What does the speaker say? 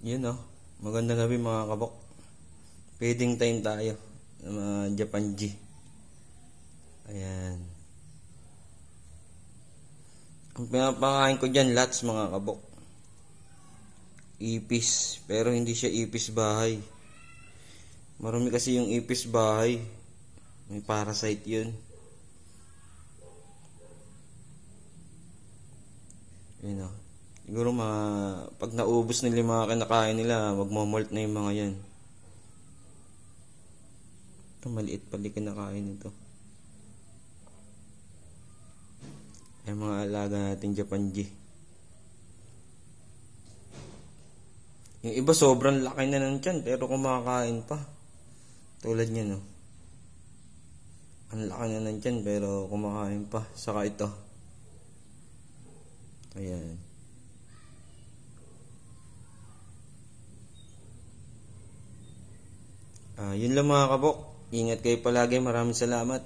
Yun oh. Magandang gabi mga kabok. Feeding time tayo. Mga Japan G. Ayan. Ang pinapakain ko dyan, lots mga kabok. Ipis. Pero hindi siya ipis bahay. Marami kasi yung ipis bahay. May parasite yun. Yun oh. Siguro pag naubos nila yung mga kinakain nila, magmomolt na yung mga yan. Ito, maliit pala kinakain ito. Ay mga alaga natin Japan G. Yung iba sobrang laki na ng tiyan pero kumakain pa. Tulad niya no. Ang laki na ng tiyan pero kumakain pa. Saka ito. Ayan. Yun lang mga kabok. Ingat kayo palagi. Maraming salamat.